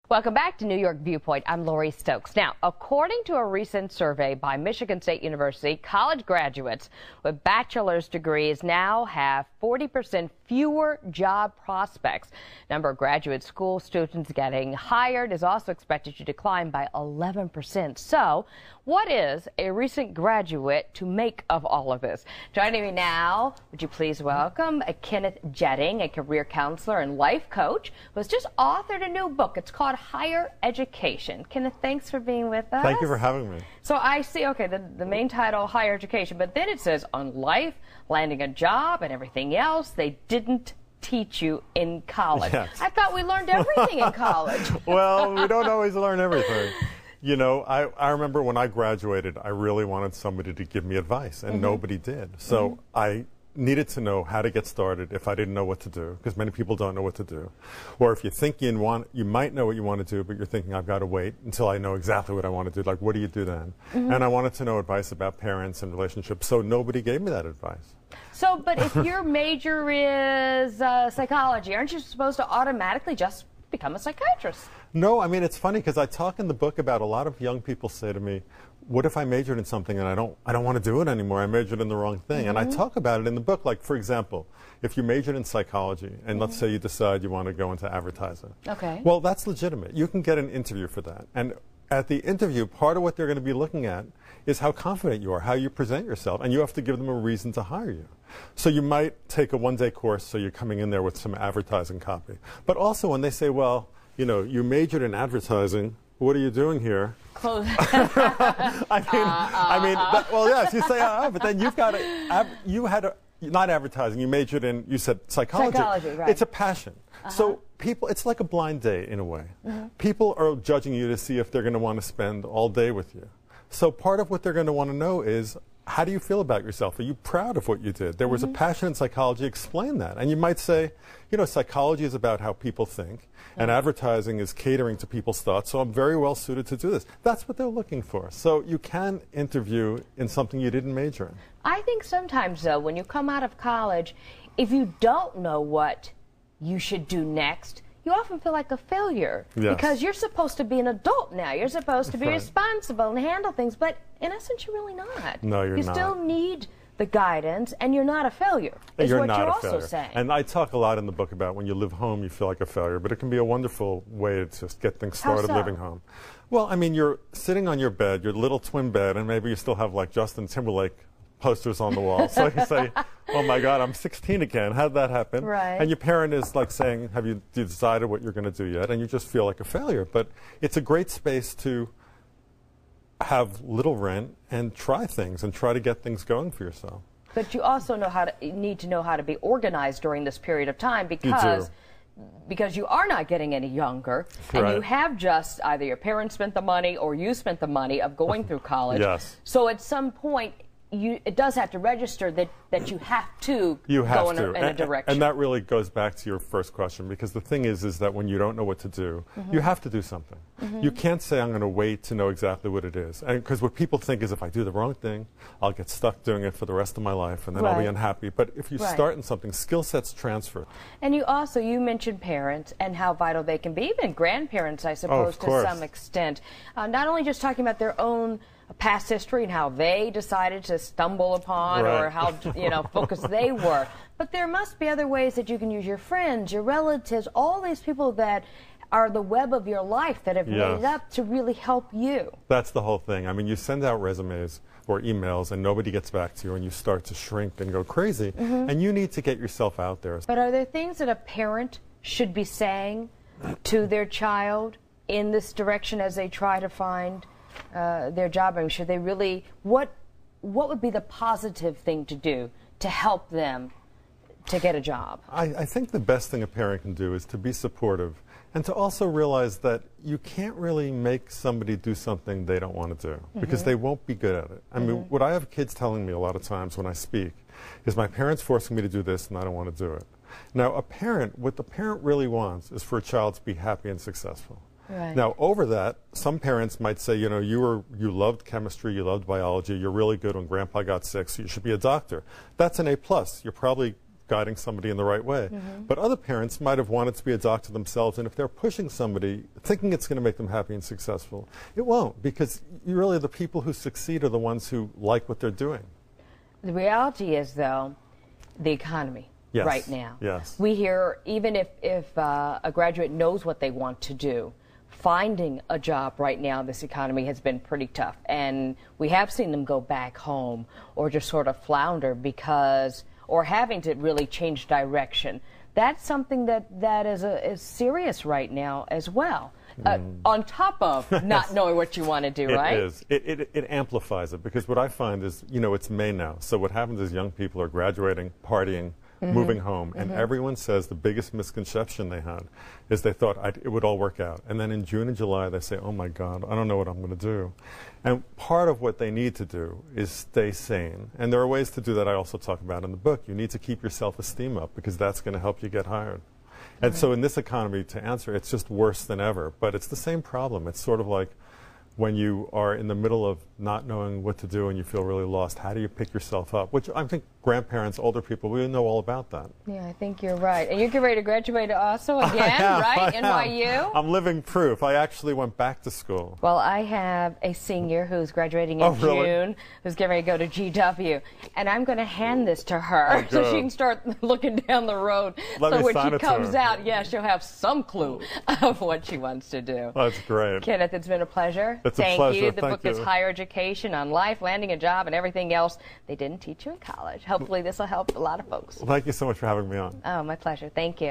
Welcome back to New York Viewpoint. I'm Lori Stokes. Now, according to a recent survey by Michigan State University, college graduates with bachelor's degrees now have 40% fewer job prospects. Number of graduate school students getting hired is also expected to decline by 11%. So, what is a recent graduate to make of all of this? Joining me now, would you please welcome Kenneth Jetting, a career counselor and life coach, who has just authored a new book. It's called Higher Education. Kenneth, thanks for being with us. Thank you for having me. So I see, okay, the main title, Higher Education, but then it says on life, landing a job, and everything else they didn't teach you in college. Yes. I thought we learned everything in college. Well, we don't always learn everything. You know, I remember when I graduated, I really wanted somebody to give me advice, and nobody did. So I needed to know how to get started if I didn't know what to do, because many people don't know what to do. Or if you think you might know what you want to do, but you're thinking, I've got to wait until I know exactly what I want to do. Like, what do you do then? And I wanted to know advice about parents and relationships, so nobody gave me that advice. So, but if your major is psychology, aren't you supposed to automatically just become a psychiatrist? No, I mean, it's funny because I talk in the book about a lot of young people say to me, what if I majored in something and I don't want to do it anymore? I majored in the wrong thing. And I talk about it in the book. Like, for example, if you majored in psychology and let's say you decide you want to go into advertising. Okay. Well, that's legitimate. You can get an interview for that. And at the interview, part of what they're going to be looking at is how confident you are, how you present yourself. And you have to give them a reason to hire you. So you might take a one-day course, so you're coming in there with some advertising copy. But also when they say, well, you know, you majored in advertising, what are you doing here? Close. I mean, well, yes, you say, but then you've got not advertising, you majored in, you said psychology. Psychology, right. It's a passion. So people, it's like a blind date in a way. People are judging you to see if they're going to want to spend all day with you. So part of what they're going to want to know is, how do you feel about yourself? Are you proud of what you did? There was a passion in psychology. Explain that. And you might say, you know, psychology is about how people think, and advertising is catering to people's thoughts, so I'm very well suited to do this. That's what they're looking for. So you can interview in something you didn't major in. I think sometimes, though, when you come out of college, if you don't know what you should do next, you often feel like a failure. Yes. Because you're supposed to be an adult now. You're supposed to be responsible and handle things, but in essence, you're really not. No, you're not. You still need the guidance, and you're not a failure, is you're what not you're a also failure. saying. And I talk a lot in the book about when you live home, you feel like a failure, but it can be a wonderful way to just get things started living home. Well, I mean, you're sitting on your bed, your little twin bed, and maybe you still have like Justin Timberlake posters on the wall. So you say, oh my God, I'm 16 again. How'd that happen? Right. And your parent is like saying, have you decided what you're going to do yet? And you just feel like a failure. But it's a great space to have little rent and try things and try to get things going for yourself. But you also need to know how to be organized during this period of time, because you are not getting any younger, and you have just either your parents spent the money or you spent the money of going through college. Yes. So at some point, it does have to register that you have to go in a direction. And that really goes back to your first question, because the thing is that when you don't know what to do, you have to do something. You can't say, I'm going to wait to know exactly what it is. Because what people think is, if I do the wrong thing, I'll get stuck doing it for the rest of my life, and then I'll be unhappy. But if you start in something, skill sets transfer. And you mentioned parents and how vital they can be, even grandparents, I suppose, to some extent. Not only just talking about their own past history and how they decided to stumble upon or how focused they were, but there must be other ways that you can use your friends, your relatives, all these people that are the web of your life that have made it up to really help you. That's the whole thing. I mean, you send out resumes or emails and nobody gets back to you, and you start to shrink and go crazy, and you need to get yourself out there. But are there things that a parent should be saying to their child in this direction as they try to find their job? I mean, should they really, what would be the positive thing to do to help them to get a job? I think the best thing a parent can do is to be supportive, and to also realize that you can't really make somebody do something they don't want to do, because they won't be good at it. I mean, what I have kids telling me a lot of times when I speak is, my parents forcing me to do this and I don't want to do it. Now, what the parent really wants is for a child to be happy and successful. Right. Now, over that, some parents might say, you know, you loved chemistry, you loved biology, you're really good when grandpa got sick, so you should be a doctor. That's an A+. You're probably guiding somebody in the right way. But other parents might have wanted to be a doctor themselves, and if they're pushing somebody, thinking it's going to make them happy and successful, it won't, because really the people who succeed are the ones who like what they're doing. The reality is, though, the economy. Yes. Right now. Yes. We hear even if a graduate knows what they want to do, finding a job right now in this economy has been pretty tough. And we have seen them go back home or just sort of flounder because, or having to really change direction. That's something that is serious right now as well. On top of not knowing what you want to do, right? It is. It amplifies it, because what I find is, it's May now. So what happens is young people are graduating, partying, moving home, and everyone says the biggest misconception they had is they thought it would all work out. And then in June and July, they say, oh my God, I don't know what I'm going to do. And part of what they need to do is stay sane. And there are ways to do that I also talk about in the book. You need to keep your self-esteem up, because that's going to help you get hired. And so in this economy, to answer, it's just worse than ever. But it's the same problem. It's sort of like when you are in the middle of not knowing what to do and you feel really lost, how do you pick yourself up? Which I think grandparents, older people, we know all about that. Yeah, I think you're right. And you're getting ready to graduate also again, right? NYU? I'm living proof. I actually went back to school. Well, I have a senior who's graduating in June, who's getting ready to go to GW. And I'm going to hand this to her so she can start looking down the road. So when she comes out, she'll have some clue of what she wants to do. That's great. Kenneth, it's been a pleasure. It's a pleasure. You. The book is Higher Education on Life, Landing a Job, and everything else they didn't teach you in college. Hopefully this will help a lot of folks. Well, thank you so much for having me on. Oh, my pleasure. Thank you.